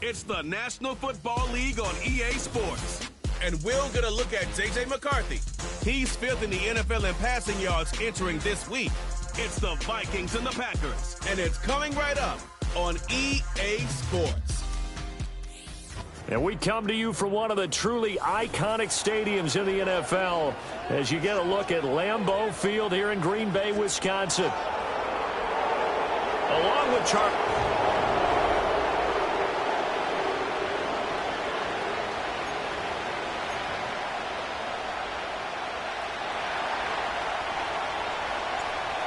It's the National Football League on EA Sports. And we're going to look at J.J. McCarthy. He's fifth in the NFL in passing yards entering this week. It's the Vikings and the Packers. And it's coming right up on EA Sports. And we come to you from one of the truly iconic stadiums in the NFL as you get a look at Lambeau Field here in Green Bay, Wisconsin. Along with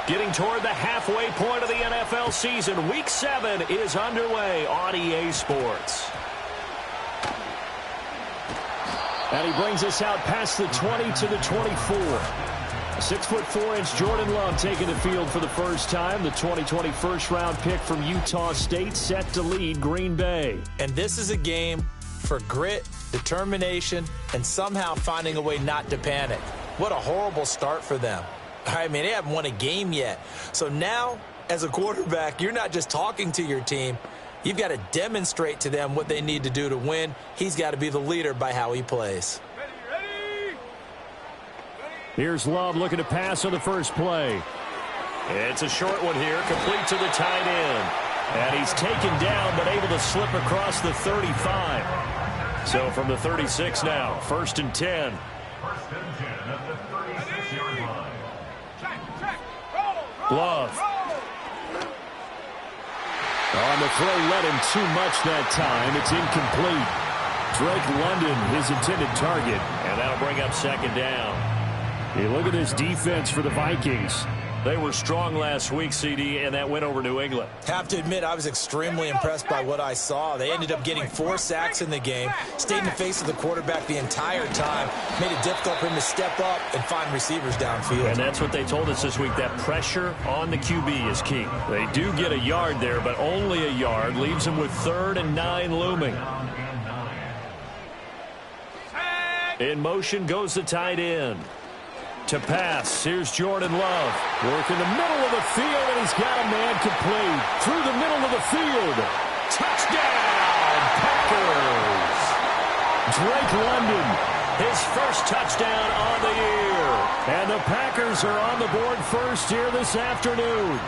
getting toward the halfway point of the NFL season. Week 7 is underway on EA Sports. And he brings us out past the 20 to the 24. 6'4" Jordan Love taking the field for the first time. The 2020 first-round pick from Utah State set to lead Green Bay. And this is a game for grit, determination, and somehow finding a way not to panic. What a horrible start for them. I mean, they haven't won a game yet. So now, as a quarterback, you're not just talking to your team. You've got to demonstrate to them what they need to do to win. He's got to be the leader by how he plays. Here's Love looking to pass on the first play. It's a short one here, complete to the tight end. And he's taken down, but able to slip across the 35. So from the 36 now, 1st and 10. Love. On the throw, led him too much that time. It's incomplete. Drake London, his intended target, and that'll bring up 2nd down. Hey, look at this defense for the Vikings. They were strong last week, CD, and that went over New England. Have to admit, I was extremely impressed by what I saw. They ended up getting 4 sacks in the game, stayed in the face of the quarterback the entire time, made it difficult for him to step up and find receivers downfield. And that's what they told us this week, that pressure on the QB is key. They do get a yard there, but only a yard. Leaves them with 3rd and 9 looming. In motion goes the tight end. To pass, here's Jordan Love. Work in the middle of the field, and he's got a man complete. Through the middle of the field. Touchdown, Packers! Drake London, his first touchdown on the year. And the Packers are on the board first here this afternoon.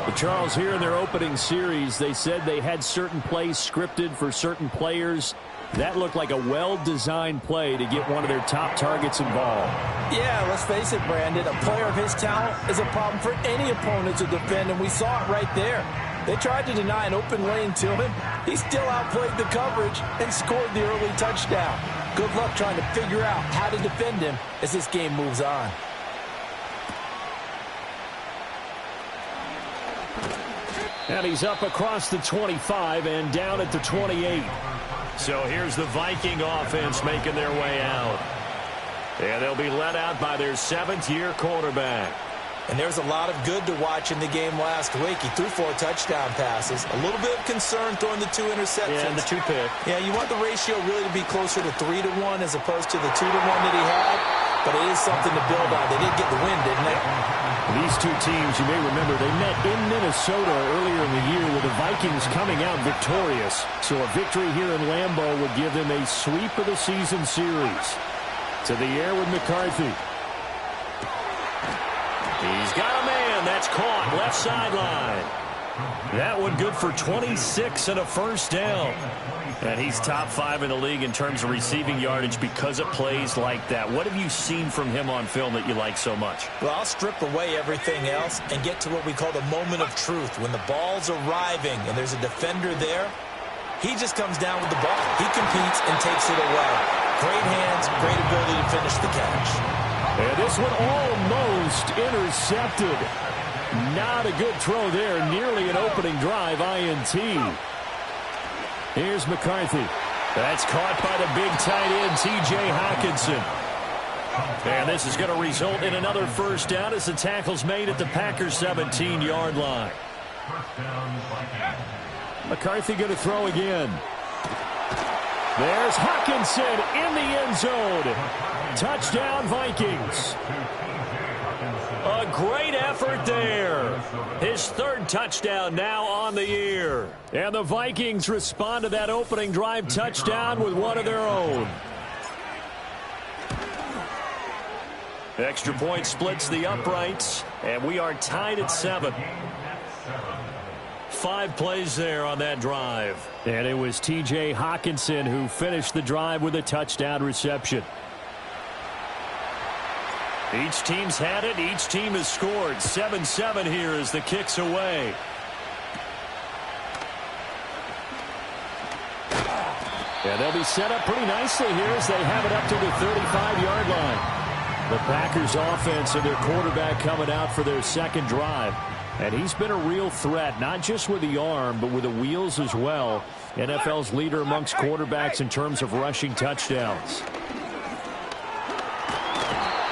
But Charles, here in their opening series, they said they had certain plays scripted for certain players. That looked like a well-designed play to get one of their top targets involved. Yeah, let's face it, Brandon. A player of his talent is a problem for any opponent to defend, and we saw it right there. They tried to deny an open lane to him. He still outplayed the coverage and scored the early touchdown. Good luck trying to figure out how to defend him as this game moves on. And he's up across the 25 and down at the 28. So here's the Viking offense making their way out. And they'll be led out by their 7th-year quarterback. And there's a lot of good to watch in the game last week. He threw 4 touchdown passes. A little bit of concern throwing the 2 interceptions. Yeah, and the 2 pick. Yeah, you want the ratio really to be closer to 3-to-1 as opposed to the 2-to-1 that he had. But it is something to build on. They did get the win, didn't they? These two teams, you may remember, they met in Minnesota earlier in the year with the Vikings coming out victorious. So a victory here in Lambeau would give them a sweep of the season series. To the air with McCarthy. He's got a man. That's caught. Left sideline. That one good for 26 and a first down. And he's top 5 in the league in terms of receiving yardage because of plays like that. What have you seen from him on film that you like so much? Well, I'll strip away everything else and get to what we call the moment of truth. When the ball's arriving and there's a defender there, he just comes down with the ball. He competes and takes it away. Great hands, great ability to finish the catch. And this one almost intercepted. Not a good throw there. Nearly an opening drive INT. Here's McCarthy. That's caught by the big tight end, T.J. Hockenson. And this is going to result in another first down as the tackle's made at the Packers' 17-yard line. McCarthy going to throw again. There's Hockenson in the end zone. Touchdown, Vikings. A great effort there. His third touchdown now on the year. And the Vikings respond to that opening drive touchdown with one of their own. Extra point splits the uprights, and we are tied at 7. 5 plays there on that drive. And it was T.J. Hockenson who finished the drive with a touchdown reception. Each team's had it. Each team has scored. 7-7 here as the kick's away. And they'll be set up pretty nicely here as they have it up to the 35-yard line. The Packers offense and their quarterback coming out for their second drive. And he's been a real threat, not just with the arm, but with the wheels as well. NFL's leader amongst quarterbacks in terms of rushing touchdowns.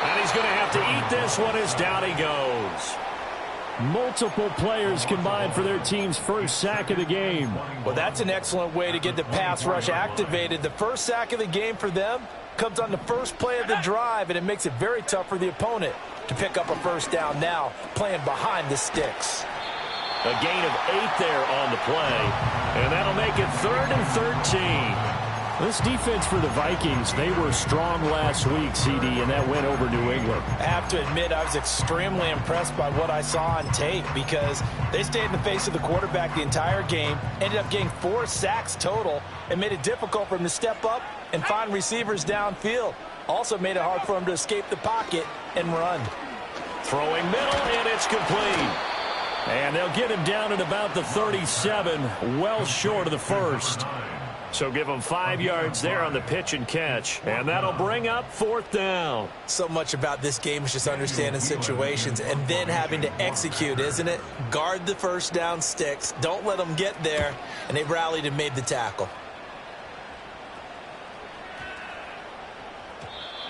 And he's going to have to eat this one as down he goes. Multiple players combined for their team's first sack of the game. Well, that's an excellent way to get the pass rush activated. The first sack of the game for them comes on the first play of the drive, and it makes it very tough for the opponent to pick up a first down now, playing behind the sticks. A gain of 8 there on the play, and that'll make it 3rd and 13. This defense for the Vikings, they were strong last week, CD, and that went over New England. I have to admit, I was extremely impressed by what I saw on tape because they stayed in the face of the quarterback the entire game, ended up getting 4 sacks total, and made it difficult for him to step up and find receivers downfield. Also made it hard for him to escape the pocket and run. Throwing middle, and it's complete. And they'll get him down at about the 37, well short of the first. So give him 5 yards there on the pitch and catch. And that'll bring up 4th down. So much about this game is just understanding situations and then having to execute, isn't it? Guard the first down sticks. Don't let them get there. And they rallied and made the tackle.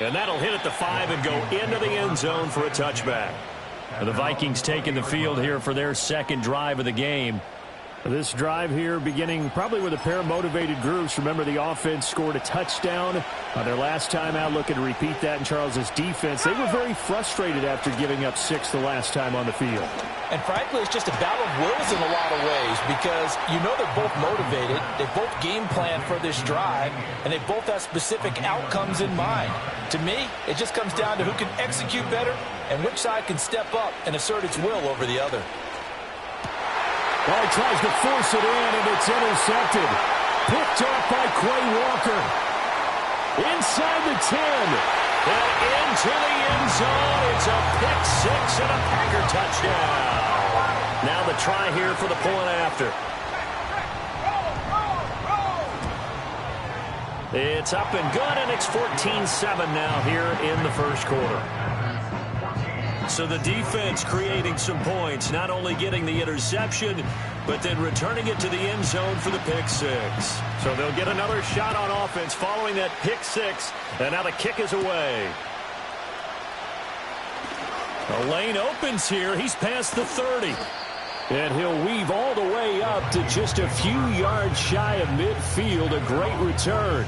And that'll hit at the 5 and go into the end zone for a touchback. And the Vikings taking the field here for their second drive of the game. This drive here beginning probably with a pair of motivated groups. Remember, the offense scored a touchdown on their last time out, looking to repeat that in Charles's defense. They were very frustrated after giving up 6 the last time on the field. And frankly, it's just a battle of wills in a lot of ways because you know they're both motivated. They both game plan for this drive, and they both have specific outcomes in mind. To me, it just comes down to who can execute better and which side can step up and assert its will over the other. Well, he tries to force it in, and it's intercepted. Picked off by Quay Walker. Inside the 10. And into the end zone. It's a pick-6 and a Packer touchdown. Now the try here for the point after. It's up and good, and it's 14-7 now here in the first quarter. So the defense creating some points, not only getting the interception, but then returning it to the end zone for the pick-6. So they'll get another shot on offense following that pick-6, and now the kick is away. The lane opens here. He's past the 30. And he'll weave all the way up to just a few yards shy of midfield. A great return.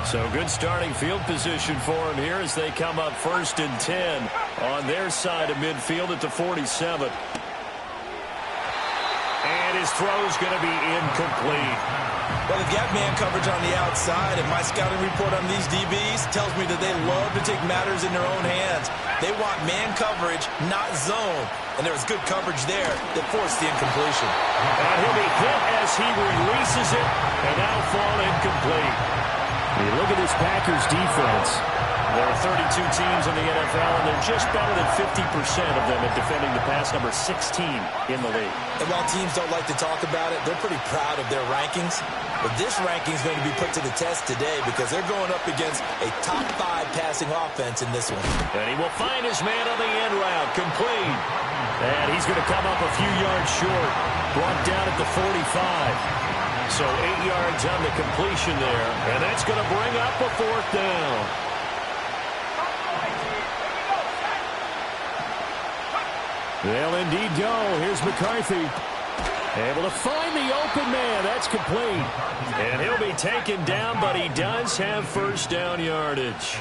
So good starting field position for him here as they come up 1st and 10 on their side of midfield at the 47. And his throw's going to be incomplete. Well, they've got man coverage on the outside, and my scouting report on these DBs tells me that they love to take matters in their own hands. They want man coverage, not zone. And there was good coverage there that forced the incompletion. And he'll be hit as he releases it, and that'll fall incomplete. When you look at this Packers defense, there are 32 teams in the NFL, and they're just better than 50% of them at defending the pass, number 16 in the league. And while teams don't like to talk about it, they're pretty proud of their rankings. But this ranking is going to be put to the test today because they're going up against a top 5 passing offense in this one. And he will find his man on the end route, complete. And he's going to come up a few yards short, brought down at the 45. So 8 yards on the completion there, and that's going to bring up a 4th down. They'll indeed go. Here's McCarthy. Able to find the open man. That's complete. And he'll be taken down, but he does have first down yardage.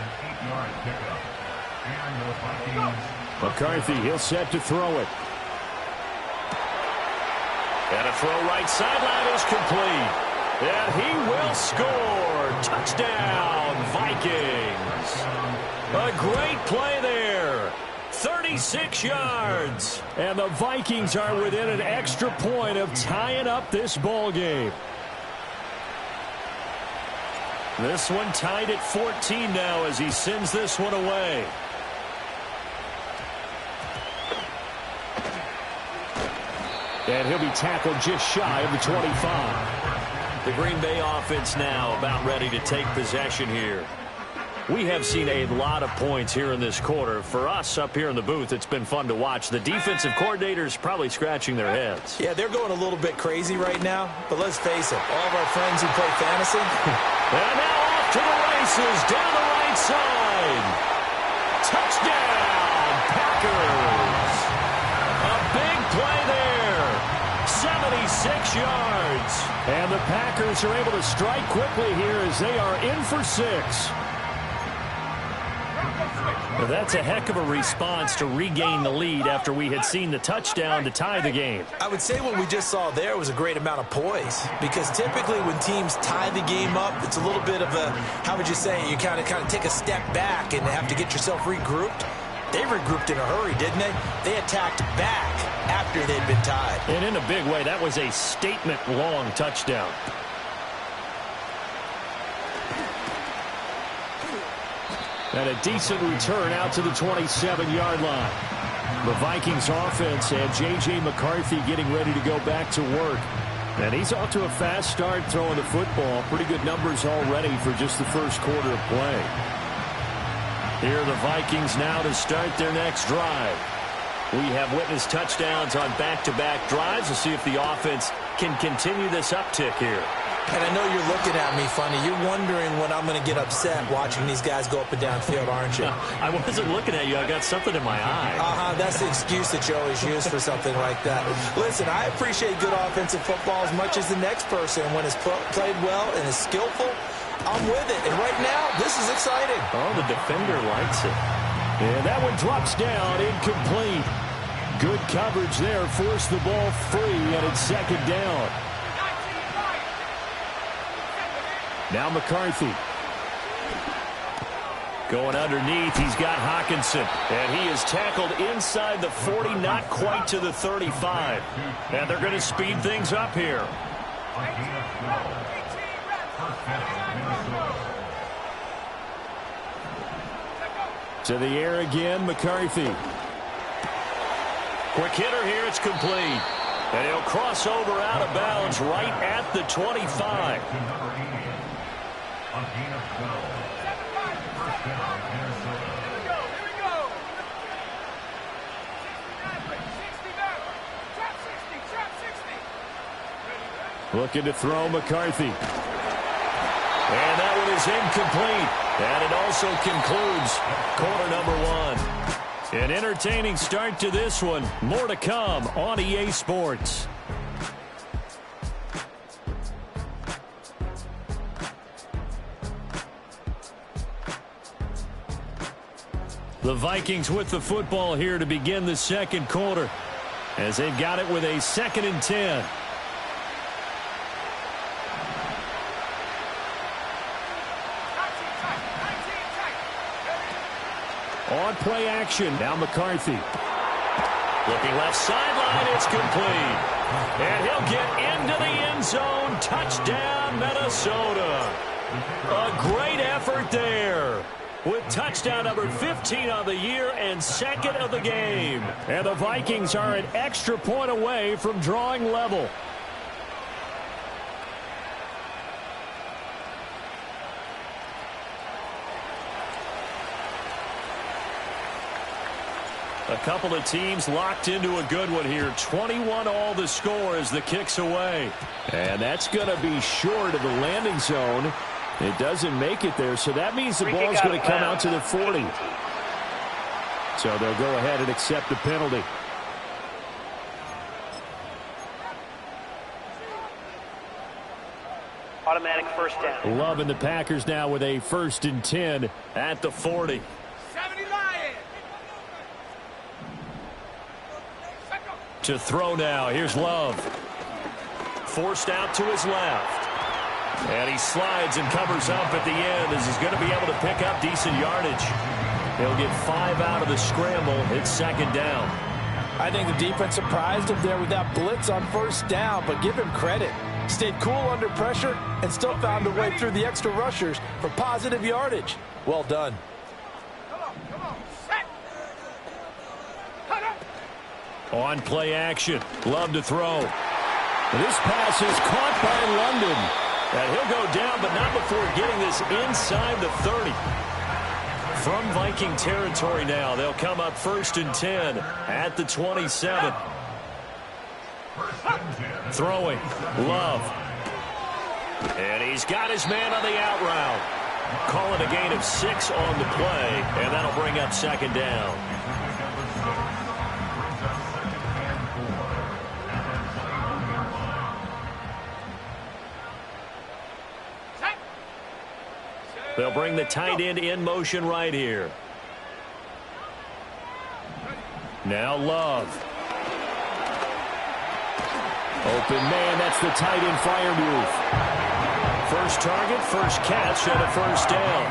McCarthy, he'll set to throw it. And a throw right sideline is complete. And he will score. Touchdown, Vikings. A great play there. 36 yards. And the Vikings are within an extra point of tying up this ball game. This one tied at 14 now as he sends this one away. And he'll be tackled just shy of the 25. The Green Bay offense now about ready to take possession here. We have seen a lot of points here in this quarter. For us up here in the booth, it's been fun to watch. The defensive coordinators probably scratching their heads. Yeah, they're going a little bit crazy right now. But let's face it, all of our friends who play fantasy. And now off to the races down the right side. Touchdown, Packers. A big play there. 76 yards. And the Packers are able to strike quickly here as they are in for 6. Well, that's a heck of a response to regain the lead after we had seen the touchdown to tie the game. I would say what we just saw there was a great amount of poise, because typically when teams tie the game up, it's a little bit of a, how would you say, you kind of take a step back and have to get yourself regrouped. They regrouped in a hurry, didn't they? They attacked back after they'd been tied. And in a big way, that was a statement-long touchdown. And a decent return out to the 27-yard line. The Vikings offense and J.J. McCarthy getting ready to go back to work. And he's off to a fast start throwing the football. Pretty good numbers already for just the first quarter of play. Here are the Vikings now to start their next drive. We have witnessed touchdowns on back-to-back drives. We'll see if the offense can continue this uptick here. And I know you're looking at me funny. You're wondering when I'm going to get upset watching these guys go up and down field, aren't you? I wasn't looking at you. I got something in my eye. That's the excuse that you always use for something like that. Listen, I appreciate good offensive football as much as the next person. When it's played well and is skillful, I'm with it. And right now, this is exciting. Oh, the defender likes it. And that one drops down, incomplete. Good coverage there. Forced the ball free, and it's second down. Now McCarthy. Going underneath, he's got Hockenson. And he is tackled inside the 40, not quite to the 35. And they're going to speed things up here. To the air again, McCarthy. Quick hitter here, it's complete. And he'll cross over out of bounds right at the 25. Looking to throw McCarthy. And that one is incomplete. And it also concludes quarter number 1. An entertaining start to this one. More to come on EA Sports. The Vikings with the football here to begin the second quarter, as they've got it with a 2nd and 10. On play action, now McCarthy. Looking left sideline, it's complete. And he'll get into the end zone. Touchdown, Minnesota. A great effort there, with touchdown number 15 of the year and 2nd of the game. And the Vikings are an extra point away from drawing level. A couple of teams locked into a good one here. 21 all the score as the kick's away. And that's going to be short of the landing zone. It doesn't make it there, so that means the ball's going to come out to the 40. So they'll go ahead and accept the penalty. Automatic first down. Loving the Packers now with a 1st and 10 at the 40. 70 Lions. To throw now. Here's Love. Forced out to his left. And he slides and covers up at the end as he's going to be able to pick up decent yardage. He'll get 5 out of the scramble. It's second down. I think the defense surprised him there with that blitz on first down, but give him credit. Stayed cool under pressure and still found a way through the extra rushers for positive yardage. Well done. On play action. Love to throw. This pass is caught by London. And he'll go down, but not before getting this inside the 30. From Viking territory now, they'll come up 1st and 10 at the 27. Throwing. Love. And he's got his man on the out route. Calling a gain of 6 on the play, and that'll bring up second down. They'll bring the tight end in motion right here. Now Love. Open man, that's the tight end fire move. First target, first catch, and a first down.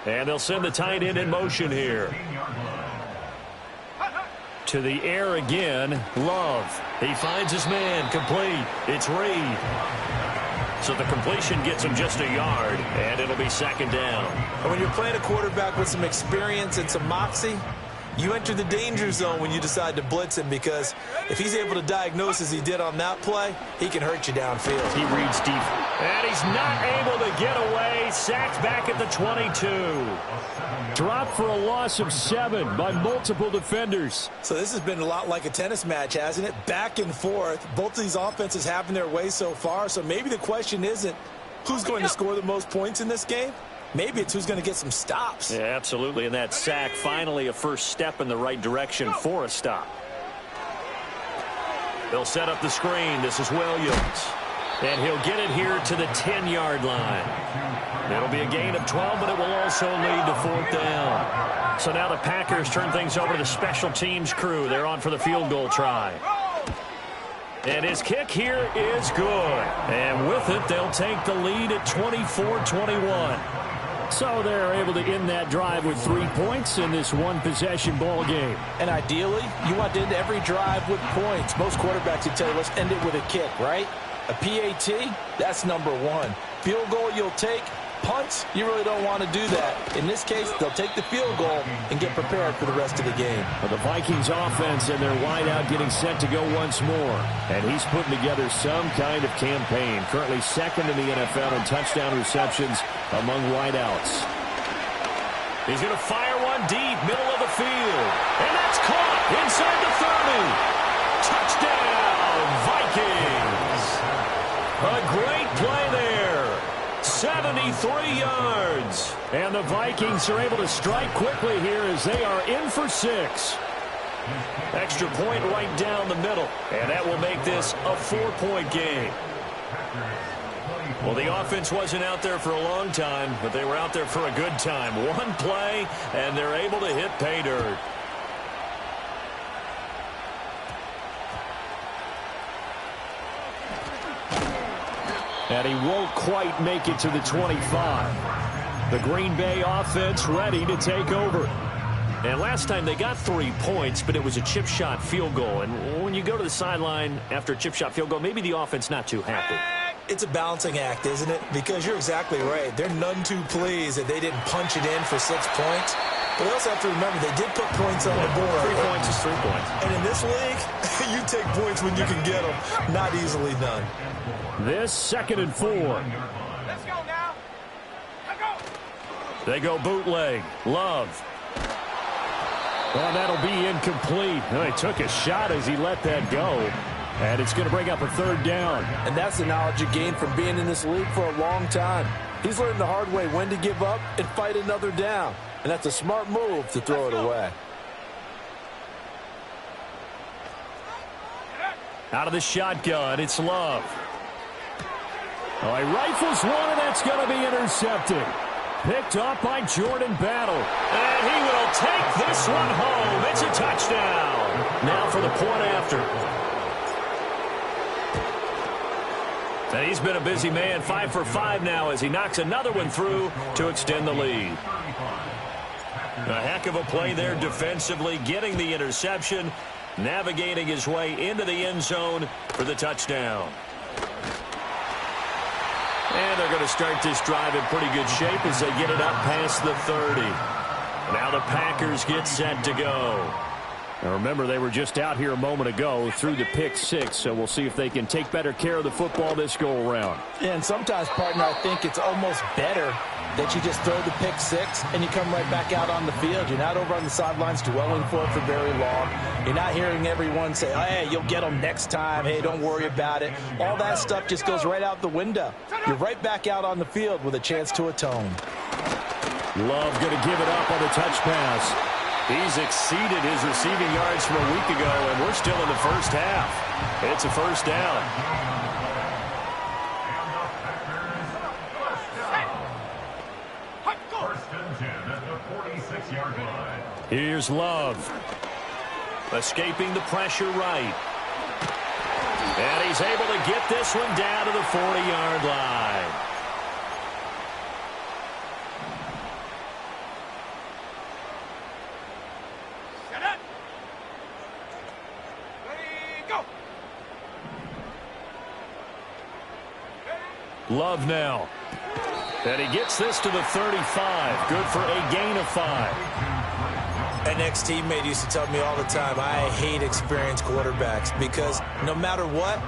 And they'll send the tight end in motion here. To the air again, Love. He finds his man, complete. It's Reed. So the completion gets him just a yard, and it'll be second down. And when you're playing a quarterback with some experience and some moxie, you enter the danger zone when you decide to blitz him, because if he's able to diagnose as he did on that play, he can hurt you downfield. He reads deep. And he's not able to get away. Sacked back at the 22. Dropped for a loss of 7 by multiple defenders. So this has been a lot like a tennis match, hasn't it? Back and forth. Both of these offenses having their way so far. So maybe the question isn't who's going to score the most points in this game. Maybe it's who's going to get some stops. Yeah, absolutely. And that sack, finally a first step in the right direction for a stop. They'll set up the screen. This is Williams. And he'll get it here to the 10-yard line. It'll be a gain of 12, but it will also lead to 4th down. So now the Packers turn things over to the special teams crew. They're on for the field goal try. And his kick here is good. And with it, they'll take the lead at 24-21. So they're able to end that drive with 3 points in this one-possession ball game. And ideally, you want to end every drive with points. Most quarterbacks would tell you, let's end it with a kick, right? A PAT, that's number 1. Field goal you'll take. Punts, you really don't want to do that. In this case, they'll take the field goal and get prepared for the rest of the game. Well, the Vikings offense and their wideout getting set to go once more. And he's putting together some kind of campaign. Currently second in the NFL in touchdown receptions among wideouts. He's going to fire one deep, middle of the field. And that's caught inside the 30. Touchdown, Vikings. A great play there. 73 yards. And the Vikings are able to strike quickly here as they are in for 6. Extra point right down the middle. And that will make this a 4-point game. Well, the offense wasn't out there for a long time, but they were out there for a good time. One play, and they're able to hit pay dirt. And he won't quite make it to the 25. The Green Bay offense ready to take over. And last time they got 3 points, but it was a chip shot field goal. And when you go to the sideline after a chip shot field goal, maybe the offense not too happy. It's a balancing act, isn't it? Because you're exactly right. They're none too pleased that they didn't punch it in for 6 points. But they also have to remember they did put points on the board. 3 points is 3 points. And in this league, you take points when you can get them. Not easily done. This 2nd and 4. Let's go now. Let's go. They go bootleg. Love. Well, that'll be incomplete. Well, he took a shot as he let that go. And it's going to bring up a 3rd down. And that's the knowledge you gain from being in this league for a long time. He's learned the hard way when to give up and fight another down. And that's a smart move to throw it away. Out of the shotgun, it's Love. Oh, he rifles one, and that's going to be intercepted. Picked off by Jordan Battle. And he will take this one home. It's a touchdown. Now for the point after. And he's been a busy man, 5 for 5 now as he knocks another one through to extend the lead. A heck of a play there defensively, getting the interception, navigating his way into the end zone for the touchdown. And they're going to start this drive in pretty good shape as they get it up past the 30. Now the Packers get set to go. Now remember, they were just out here a moment ago through the pick 6, so we'll see if they can take better care of the football this go-around. Yeah, and sometimes, partner, I think it's almost better that you just throw the pick 6 and you come right back out on the field. You're not over on the sidelines dwelling for it for very long. You're not hearing everyone say, hey, you'll get them next time. Hey, don't worry about it. All that stuff just goes right out the window. You're right back out on the field with a chance to atone. Love going to give it up on the touch pass. He's exceeded his receiving yards from a week ago, and we're still in the first half. It's a first down. First and 10 at the 46-yard line. Here's Love. Escaping the pressure right. And he's able to get this one down to the 40-yard line. Love now. And he gets this to the 35. Good for a gain of 5. An ex-teammate used to tell me all the time, I hate experienced quarterbacks because no matter what,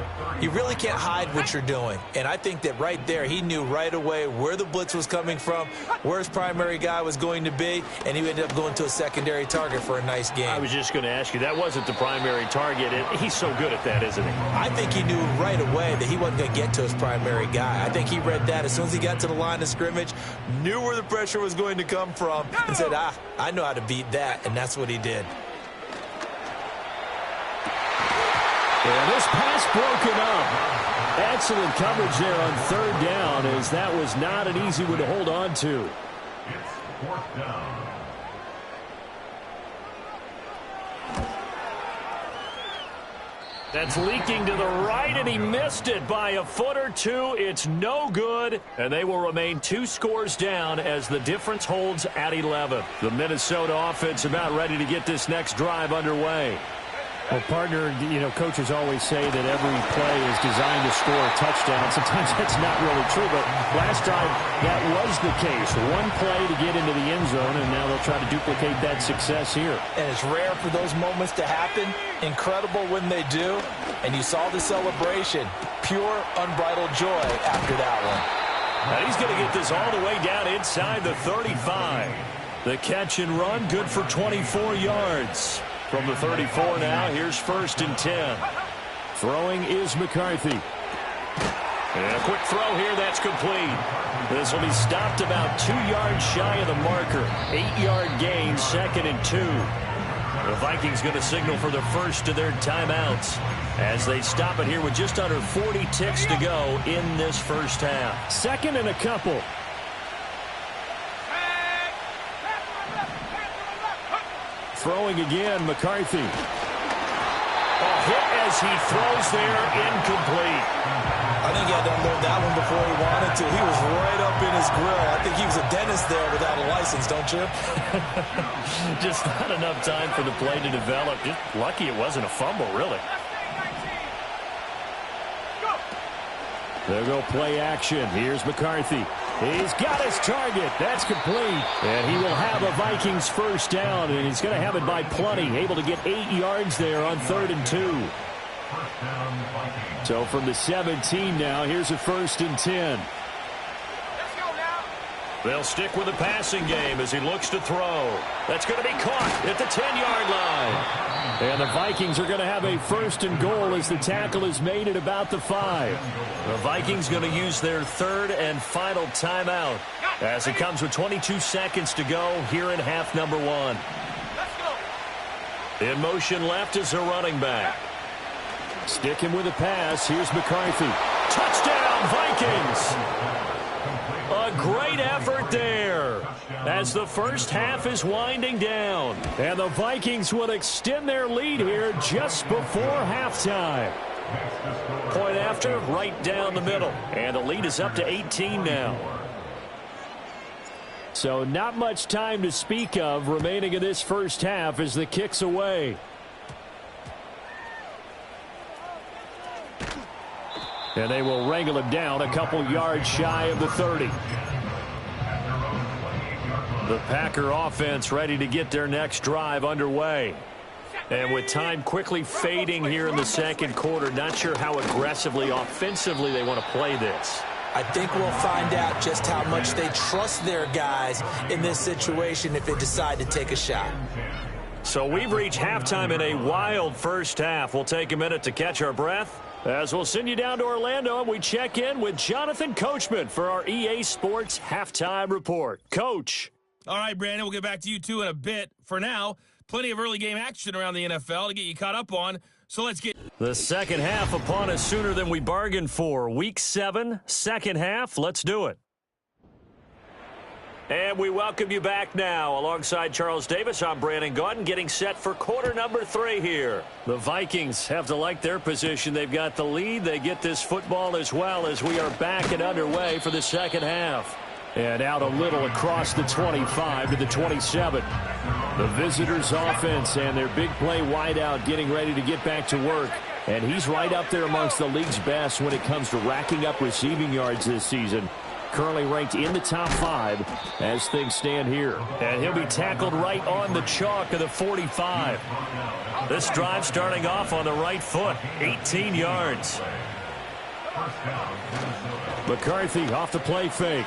you really can't hide what you're doing. And I think that right there, he knew right away where the blitz was coming from, where his primary guy was going to be, and he ended up going to a secondary target for a nice game. I was just going to ask you, that wasn't the primary target. He's so good at that, isn't he? I think he knew right away that he wasn't going to get to his primary guy. I think he read that as soon as he got to the line of scrimmage, knew where the pressure was going to come from, and said, I know how to beat that. And that's what he did. And this pass broken up. Excellent coverage there on third down, as that was not an easy one to hold on to. It's fourth down. That's leaking to the right, and he missed it by a foot or two. It's no good, and they will remain 2 scores down as the difference holds at 11. The Minnesota offense about ready to get this next drive underway. Well, partner, you know, coaches always say that every play is designed to score a touchdown. Sometimes that's not really true, but last drive that was the case. One play to get into the end zone, and now they'll try to duplicate that success here. And it's rare for those moments to happen. Incredible when they do. And you saw the celebration. Pure, unbridled joy after that one. And he's going to get this all the way down inside the 35. The catch and run, good for 24 yards. From the 34 now, here's 1st and 10. Throwing is McCarthy. And a quick throw here, that's complete. This will be stopped about 2 yards shy of the marker. 8-yard gain, 2nd and 2. The Vikings going to signal for the first of their timeouts as they stop it here with just under 40 ticks to go in this first half. 2nd and a couple. Throwing again, McCarthy. A hit as he throws there, incomplete. I think he had to unload that one before he wanted to. He was right up in his grill. I think he was a dentist there without a license, don't you? Just not enough time for the play to develop. Just lucky it wasn't a fumble, really. There go play action. Here's McCarthy. He's got his target. That's complete. And he will have a Vikings first down, and he's going to have it by plenty. Able to get 8 yards there on 3rd and 2. So from the 17 now, here's a 1st and 10. They'll stick with the passing game as he looks to throw. That's going to be caught at the 10-yard line. And the Vikings are going to have a 1st and goal as the tackle is made at about the 5. The Vikings going to use their 3rd and final timeout as it comes with 22 seconds to go here in half number 1. In motion left is a running back. Sticking with the pass. Here's McCarthy. Touchdown, Vikings! A great effort there. as the first half is winding down. And the Vikings will extend their lead here just before halftime. Point after, right down the middle. And the lead is up to 18 now. So not much time to speak of remaining in this first half as the kick's away. And they will wrangle him down a couple yards shy of the 30. The Packer offense ready to get their next drive underway. And with time quickly fading here in the second quarter, not sure how aggressively, offensively they want to play this. I think we'll find out just how much they trust their guys in this situation if they decide to take a shot. So we've reached halftime in a wild first half. We'll take a minute to catch our breath as we'll send you down to Orlando and we check in with Jonathan Coachman for our EA Sports Halftime Report. Coach. All right, Brandon, we'll get back to you two in a bit. For now, plenty of early game action around the NFL to get you caught up on. So let's get the second half upon us sooner than we bargained for. Week 7, second half. Let's do it. And we welcome you back now. Alongside Charles Davis, I'm Brandon Gaudin, getting set for quarter number 3 here. The Vikings have to like their position. They've got the lead. They get this football as well as we are back and underway for the second half. And out a little across the 25 to the 27. The visitors' offense and their big play wideout getting ready to get back to work. And he's right up there amongst the league's best when it comes to racking up receiving yards this season. Currently ranked in the top 5 as things stand here. And he'll be tackled right on the chalk of the 45. This drive starting off on the right foot, 18 yards. McCarthy off the play fake.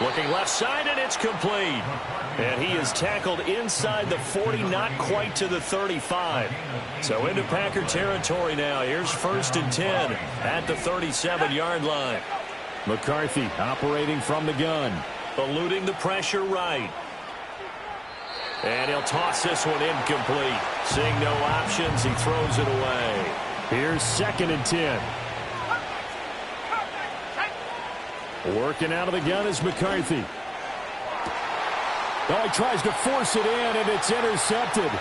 Looking left side, and it's complete. And he is tackled inside the 40, not quite to the 35. So into Packer territory now. Here's 1st and 10 at the 37-yard line. McCarthy operating from the gun. Eluding the pressure right. And he'll toss this one incomplete. Seeing no options, he throws it away. Here's 2nd and 10. Working out of the gun is McCarthy. Oh, he tries to force it in, and it's intercepted.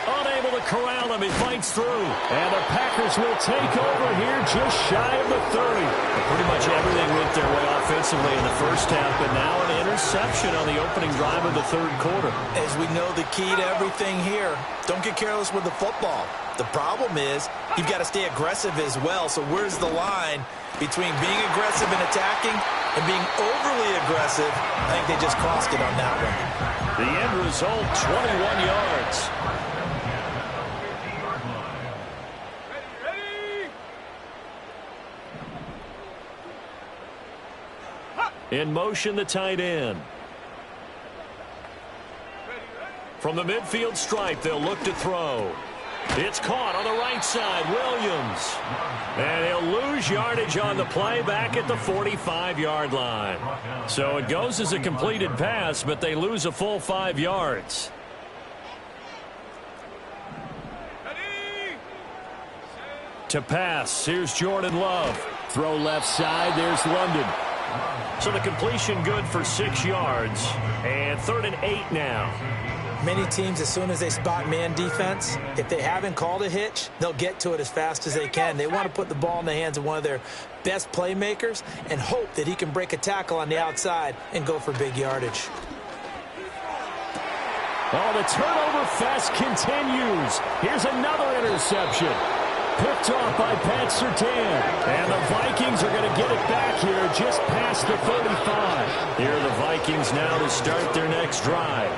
Unable to corral him. He fights through. And the Packers will take over here just shy of the 30. Pretty much everything went their way offensively in the first half, but now an interception on the opening drive of the third quarter. As we know, the key to everything here, don't get careless with the football. The problem is you've got to stay aggressive as well. So where's the line between being aggressive and attacking and being overly aggressive? I think they just crossed it on that one. The end result, 21 yards. In motion, the tight end. From the midfield stripe, they'll look to throw. It's caught on the right side, Williams. And he'll lose yardage on the play back at the 45-yard line. So it goes as a completed pass, but they lose a full 5 yards. To pass, here's Jordan Love. Throw left side, there's London. So the completion good for 6 yards. And 3rd and 8 now. Many teams, as soon as they spot man defense, if they haven't called a hitch, they'll get to it as fast as they can. They want to put the ball in the hands of one of their best playmakers and hope that he can break a tackle on the outside and go for big yardage. Oh, the turnover fest continues. Here's another interception. Picked off by Pat Surtain. And the Vikings are going to get it back here just past the 35. Here are the Vikings now to start their next drive.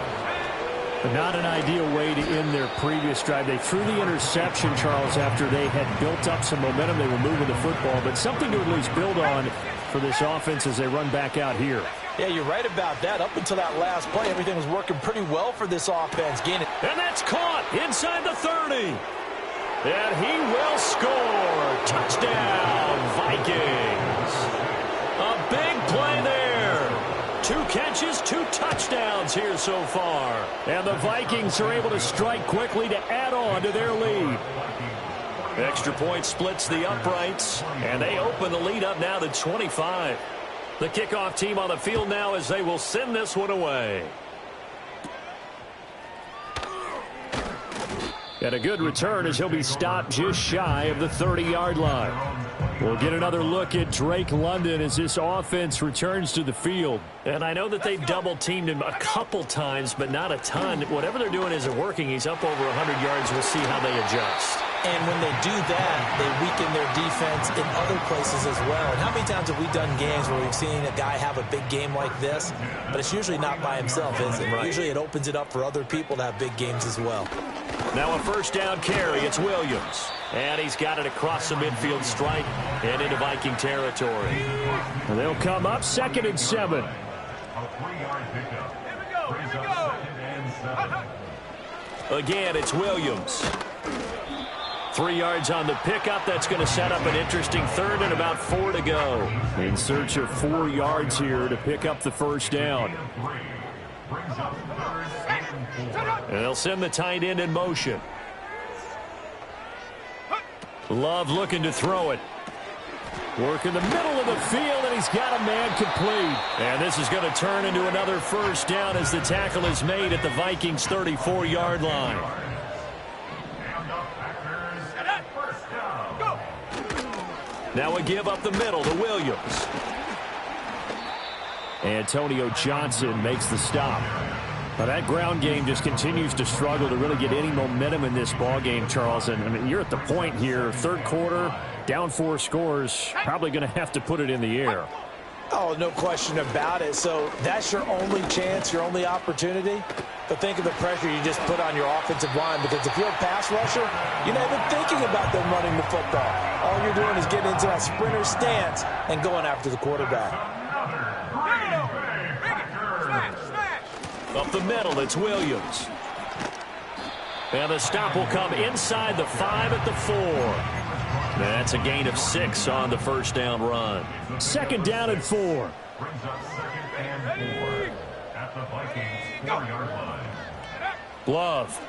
But not an ideal way to end their previous drive. They threw the interception, Charles, after they had built up some momentum. They were moving the football, but something to at least build on for this offense as they run back out here. Yeah, you're right about that. Up until that last play, everything was working pretty well for this offense. And that's caught inside the 30. And he will score. Touchdown, Vikings. A big play there. 2 catches, 2 touchdowns here so far. And the Vikings are able to strike quickly to add on to their lead. Extra point splits the uprights, and they open the lead up now to 25. The kickoff team on the field now as they will send this one away. And a good return as he'll be stopped just shy of the 30-yard line. We'll get another look at Drake London as this offense returns to the field. And I know that they've double-teamed him a couple times, but not a ton. Whatever they're doing isn't working. He's up over 100 yards. We'll see how they adjust. And when they do that, they weaken their defense in other places as well. And how many times have we done games where we've seen a guy have a big game like this, but it's usually not by himself, is it? Right. Usually it opens it up for other people to have big games as well. Now a first down carry. It's Williams. And he's got it across the midfield stripe and into Viking territory. And they'll come up 2nd and 7. A 3-yard pickup. Brings up 2nd and 7. Again, it's Williams. 3 yards on the pickup. That's going to set up an interesting 3rd and about 4 to go. In search of 4 yards here to pick up the first down. Brings up 3rd and 4. And they'll send the tight end in motion. Love looking to throw it. Work in the middle of the field, and he's got a man complete. And this is going to turn into another first down as the tackle is made at the Vikings' 34-yard line. Now we give up the middle to Williams. Antonio Johnson makes the stop. Now that ground game just continues to struggle to really get any momentum in this ball game, Charles. And I mean, you're at the point here, 3rd quarter, down 4 scores, probably going to have to put it in the air. Oh, no question about it. So that's your only chance, your only opportunity. But think of the pressure you just put on your offensive line, because if you're a pass rusher, you're not even thinking about them running the football. All you're doing is getting into that sprinter stance and going after the quarterback. Up the middle, it's Williams. And the stop will come inside the 5 at the 4. That's a gain of 6 on the first down run. 2nd down and 4. Brings up 2nd and 4 at the Vikings 4-yard line. Love.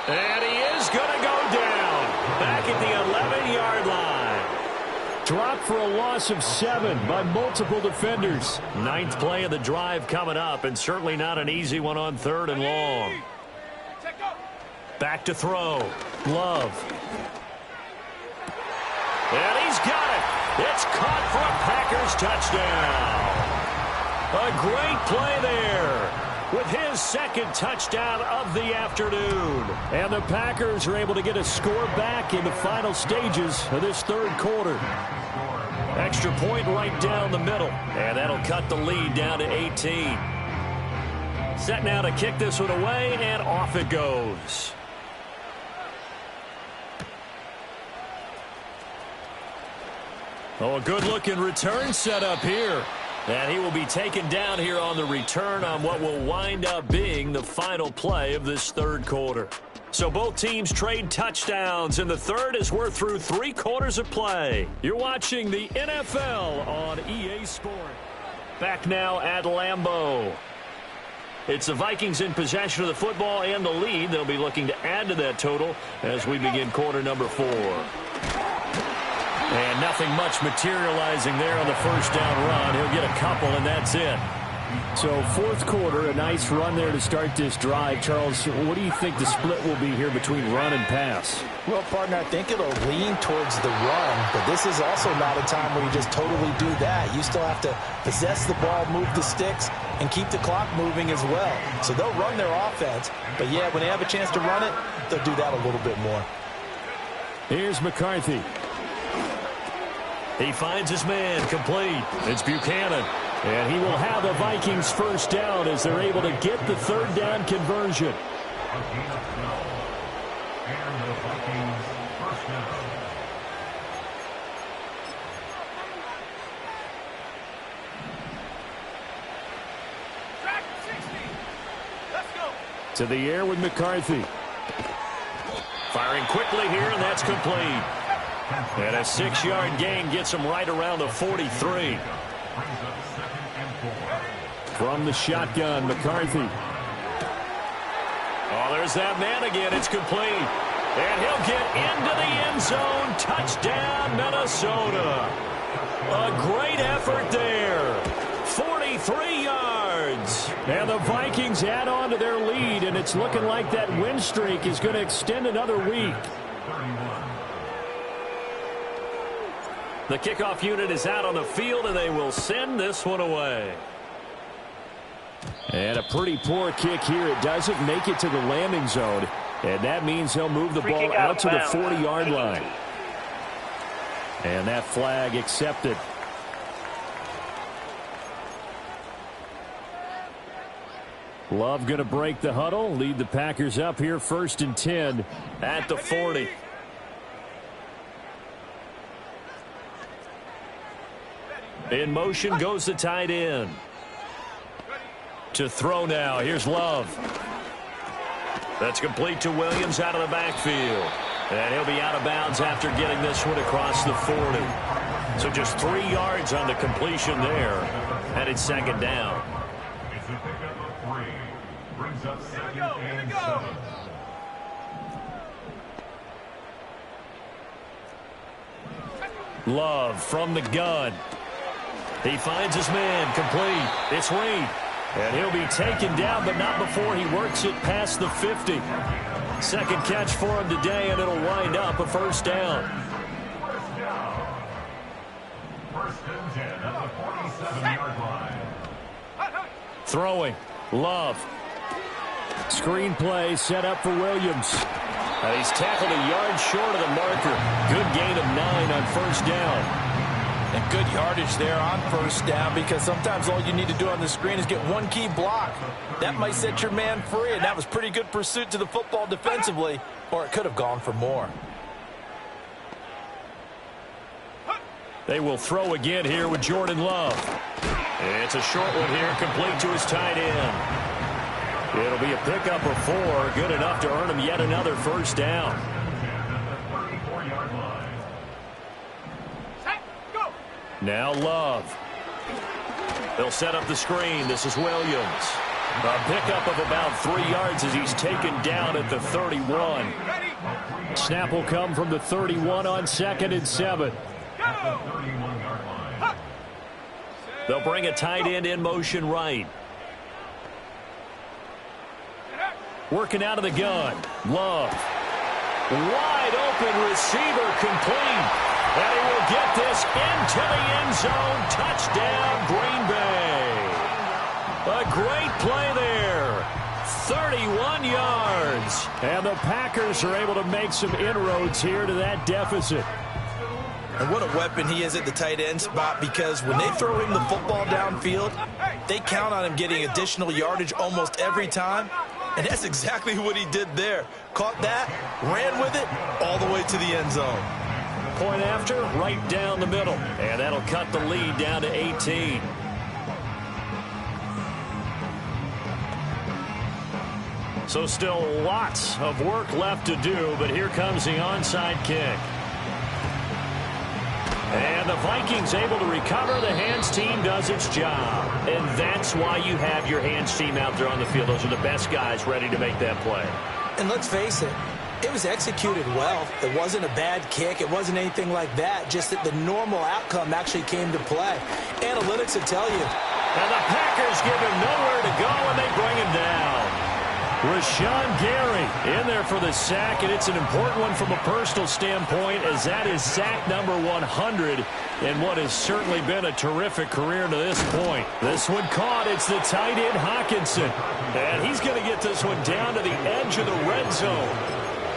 And he is going to go down. Back at the 11-yard line. Dropped for a loss of 7 by multiple defenders. 9th play of the drive coming up, and certainly not an easy one on 3rd and long. Back to throw. Love. And he's got it. It's caught for a Packers touchdown. A great play there with his 2nd touchdown of the afternoon. And the Packers are able to get a score back in the final stages of this 3rd quarter. Extra point right down the middle. And that'll cut the lead down to 18. Set now to kick this one away, and off it goes. Oh, a good-looking return set up here. And he will be taken down here on the return on what will wind up being the final play of this 3rd quarter. So both teams trade touchdowns in the 3rd as we're through 3 quarters of play. You're watching the NFL on EA Sport. Back now at Lambeau. It's the Vikings in possession of the football and the lead. They'll be looking to add to that total as we begin quarter number 4. And nothing much materializing there on the first down run. He'll get a couple, and that's it. So 4th quarter, a nice run there to start this drive. Charles, what do you think the split will be here between run and pass? Well, partner, I think it'll lean towards the run, but this is also not a time where you just totally do that. You still have to possess the ball, move the sticks, and keep the clock moving as well. So they'll run their offense, but yeah, when they have a chance to run it, they'll do that a little bit more. Here's McCarthy. He finds his man complete. It's Buchanan. And he will have the Vikings first down as they're able to get the 3rd down conversion. And the Vikings first down. Track 60. Let's go. To the air with McCarthy. Firing quickly here, and that's complete. And a 6-yard gain gets him right around the 43. From the shotgun, McCarthy. Oh, there's that man again. It's complete. And he'll get into the end zone. Touchdown, Minnesota. A great effort there. 43 yards. And the Vikings add on to their lead, and it's looking like that win streak is going to extend another week. The kickoff unit is out on the field, and they will send this one away. And a pretty poor kick here. It doesn't make it to the landing zone, and that means they'll move the ball out to the 40-yard line. And that flag accepted. Love going to break the huddle, lead the Packers up here 1st and 10 at the 40. In motion goes the tight end. To throw now. Here's Love. That's complete to Williams out of the backfield. And he'll be out of bounds after getting this one across the 40. So just 3 yards on the completion there. And it's 2nd down. It's a pickup of 3. Brings up 2nd and 7. Love from the gun. He finds his man, complete. It's Reed. And he'll be taken down, but not before he works it past the 50. 2nd catch for him today, and it'll wind up a 1st down. 1st and 10 at the 47-yard line. Throwing. Love. Screenplay set up for Williams. And he's tackled a yard short of the marker. Good gain of 9 on 1st down. And good yardage there on 1st down, because sometimes all you need to do on the screen is get one key block. That might set your man free, and that was pretty good pursuit to the football defensively, or it could have gone for more. They will throw again here with Jordan Love. It's a short one here, complete to his tight end. It'll be a pickup of 4, good enough to earn him yet another 1st down. Now Love. They'll set up the screen. This is Williams. A pickup of about 3 yards as he's taken down at the 31. Snap will come from the 31 on 2nd and 7. They'll bring a tight end in motion right. Working out of the gun. Love. Wide open receiver, complete. And he will get this into the end zone. Touchdown, Green Bay. A great play there. 31 yards. And the Packers are able to make some inroads here to that deficit. And what a weapon he is at the tight end spot, because when they throw him the football downfield, they count on him getting additional yardage almost every time. And that's exactly what he did there. Caught that, ran with it, all the way to the end zone. Point after, right down the middle. And that'll cut the lead down to 18. So still lots of work left to do, but here comes the onside kick. And the Vikings able to recover. The hands team does its job. And that's why you have your hands team out there on the field. Those are the best guys ready to make that play. And let's face it, it was executed well. It wasn't a bad kick. It wasn't anything like that. Just that the normal outcome actually came to play. Analytics will tell you. And the Packers give him nowhere to go, and they bring him down. Rashawn Gary in there for the sack, and it's an important one from a personal standpoint, as that is sack number 100 in what has certainly been a terrific career to this point. This one caught. It's the tight end Hawkinson, and he's going to get this one down to the edge of the red zone.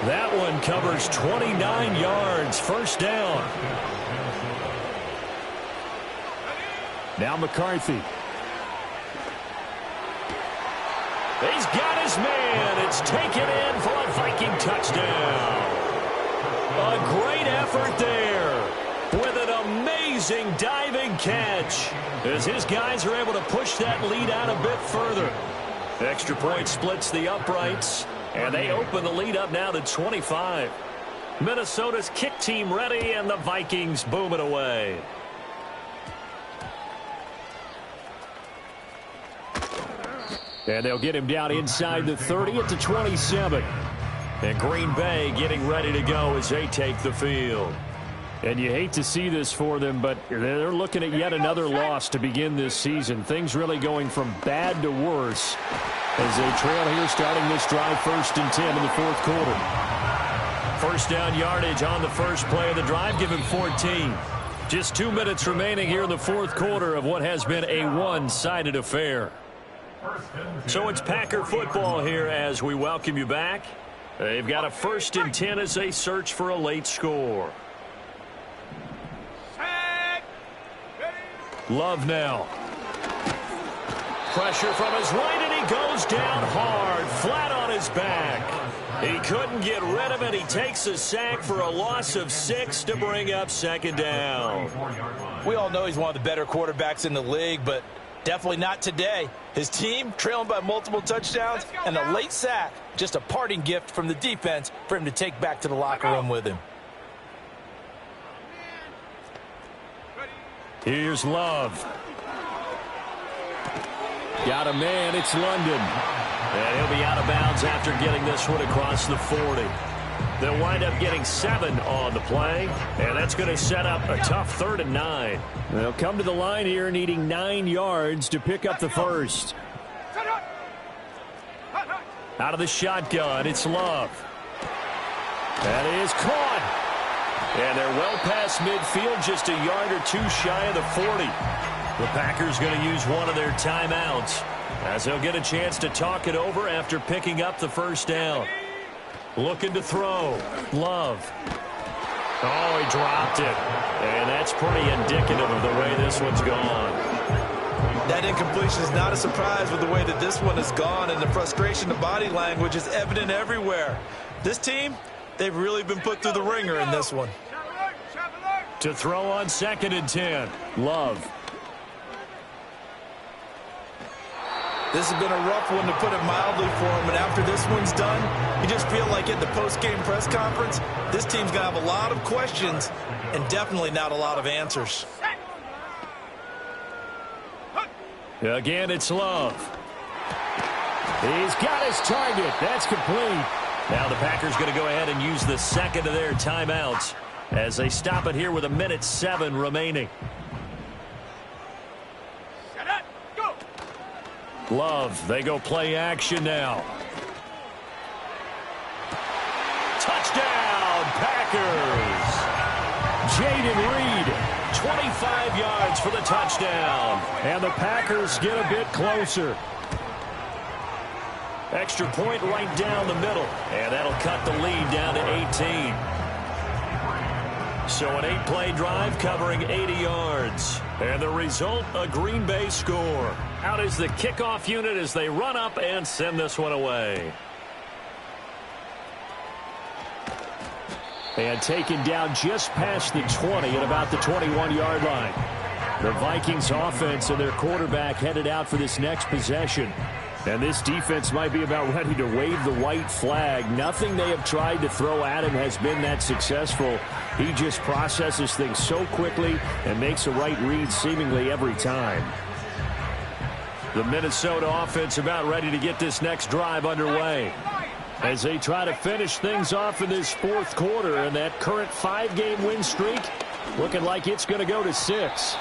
That one covers 29 yards, 1st down. Now McCarthy. He's got his man. It's taken in for a Viking touchdown. A great effort there with an amazing diving catch as his guys are able to push that lead out a bit further. Extra point splits the uprights, and they open the lead up now to 25. Minnesota's kick team ready, and the Vikings boom it away. And they'll get him down inside the 30 at the 27. And Green Bay getting ready to go as they take the field. And you hate to see this for them, but they're looking at yet another loss to begin this season. Things really going from bad to worse as they trail here starting this drive 1st and 10 in the 4th quarter. First down yardage on the first play of the drive, give him 14. Just 2 minutes remaining here in the 4th quarter of what has been a one-sided affair. So it's Packer football here as we welcome you back. They've got a 1st and 10 as they search for a late score. Love now. Pressure from his right, and he goes down hard, flat on his back. He couldn't get rid of it. He takes a sack for a loss of 6 to bring up 2nd down. We all know he's one of the better quarterbacks in the league, but definitely not today. His team trailing by multiple touchdowns and a late sack. Just a parting gift from the defense for him to take back to the locker room with him. Here's Love. Got a man. It's London. And he'll be out of bounds after getting this one across the 40. They'll wind up getting 7 on the play, and that's going to set up a tough 3rd and 9. They'll come to the line here needing 9 yards to pick up the first. Out of the shotgun, it's Love. That is caught. And they're well past midfield, just a yard or 2 shy of the 40. The Packers going to use one of their timeouts as they'll get a chance to talk it over after picking up the first down. Looking to throw. Love. Oh, he dropped it. And that's pretty indicative of the way this one's gone. That incompletion is not a surprise with the way that this one has gone, and the frustration, the body language is evident everywhere. This team, they've really been put through the ringer in this one. To throw on 2nd and 10. Love. This has been a rough one, to put it mildly, for him. And after this one's done, you just feel like at the post-game press conference, this team's going to have a lot of questions and definitely not a lot of answers. Again, it's Love. He's got his target. That's complete. Now the Packers going to go ahead and use the 2nd of their timeouts as they stop it here with 1:07 remaining. Love, they go play action now. Touchdown, Packers! Jaden Reed, 25 yards for the touchdown. And the Packers get a bit closer. Extra point right down the middle. And that'll cut the lead down to 18. So an 8-play drive covering 80 yards. And the result, a Green Bay score. Out is the kickoff unit as they run up and send this one away. And taken down just past the 20 at about the 21-yard line. The Vikings offense and their quarterback headed out for this next possession. And this defense might be about ready to wave the white flag. Nothing they have tried to throw at him has been that successful. He just processes things so quickly and makes the right read seemingly every time. The Minnesota offense about ready to get this next drive underway as they try to finish things off in this 4th quarter, and that current 5-game win streak looking like it's going to go to 6.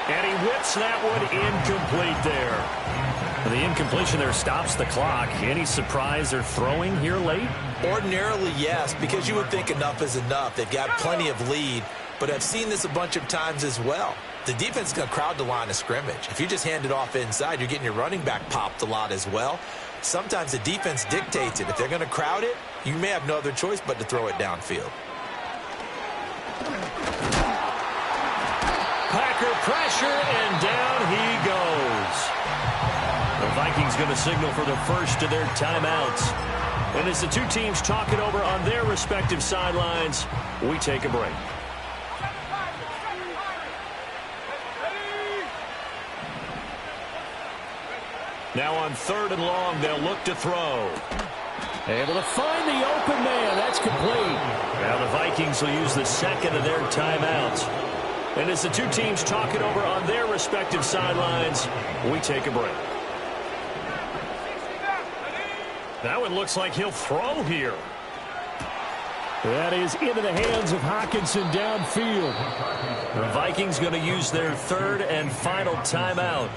And he whips that one incomplete there. The incompletion there stops the clock. Any surprise they're throwing here late? Ordinarily, yes, because you would think enough is enough. They've got plenty of lead, but I've seen this a bunch of times as well. The defense is going to crowd the line of scrimmage. If you just hand it off inside, you're getting your running back popped a lot as well. Sometimes the defense dictates it. If they're going to crowd it, you may have no other choice but to throw it downfield. Packer pressure, and down he goes. The Vikings going to signal for the first of their timeouts. And as the two teams talk it over on their respective sidelines, we take a break. Now on 3rd and long, they'll look to throw. Able to find the open man. That's complete. Now the Vikings will use the 2nd of their timeouts. And as the two teams talk it over on their respective sidelines, we take a break. That one looks like he'll throw here. That is into the hands of Hockenson downfield. The Vikings going to use their third and final timeout.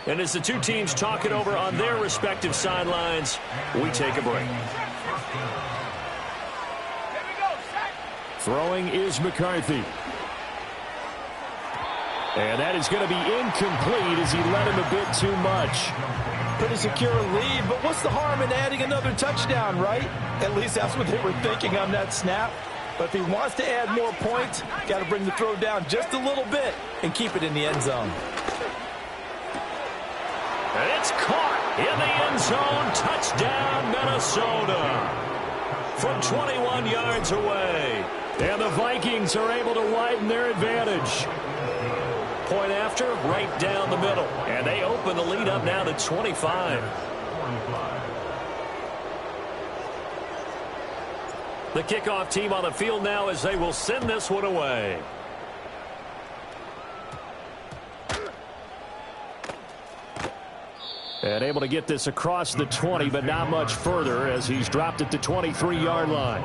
And as the two teams talk it over on their respective sidelines, we take a break. Throwing is McCarthy. And that is going to be incomplete as he led him a bit too much. Pretty secure lead, but what's the harm in adding another touchdown, right? At least that's what they were thinking on that snap. But if he wants to add more points, got to bring the throw down just a little bit and keep it in the end zone. And it's caught in the end zone. Touchdown, Minnesota. From 21 yards away. And the Vikings are able to widen their advantage. Point after, right down the middle. And they open the lead up now to 25. The kickoff team on the field now as they will send this one away. And able to get this across the 20, but not much further as he's dropped it to 23-yard line.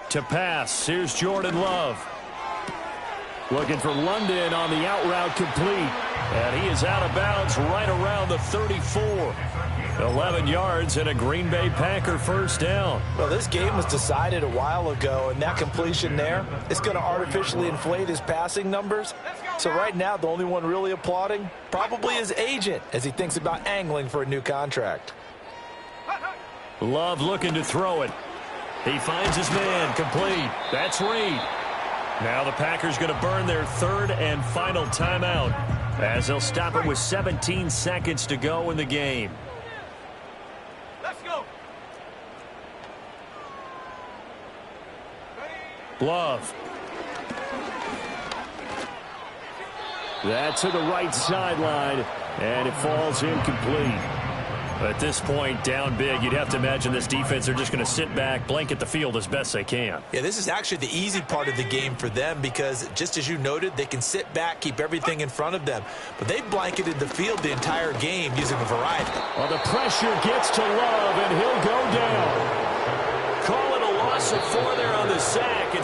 To pass, here's Jordan Love. Looking for London on the out route complete. And he is out of bounds right around the 34. 11 yards and a Green Bay Packer first down. Well, this game was decided a while ago, and that completion there is going to artificially inflate his passing numbers. So right now, the only one really applauding probably his agent as he thinks about angling for a new contract. Love looking to throw it. He finds his man, complete. That's Reed. Now the Packers going to burn their third and final timeout as they'll stop it with 17 seconds to go in the game. Let's go. Love. That's to the right sideline, and it falls incomplete. At this point, down big, you'd have to imagine this defense are just going to sit back, blanket the field as best they can. Yeah, this is actually the easy part of the game for them because, just as you noted, they can sit back, keep everything in front of them. But they blanketed the field the entire game using a variety. Well, the pressure gets to Love, and he'll go down. Call it a loss of 4 there on the sack. It's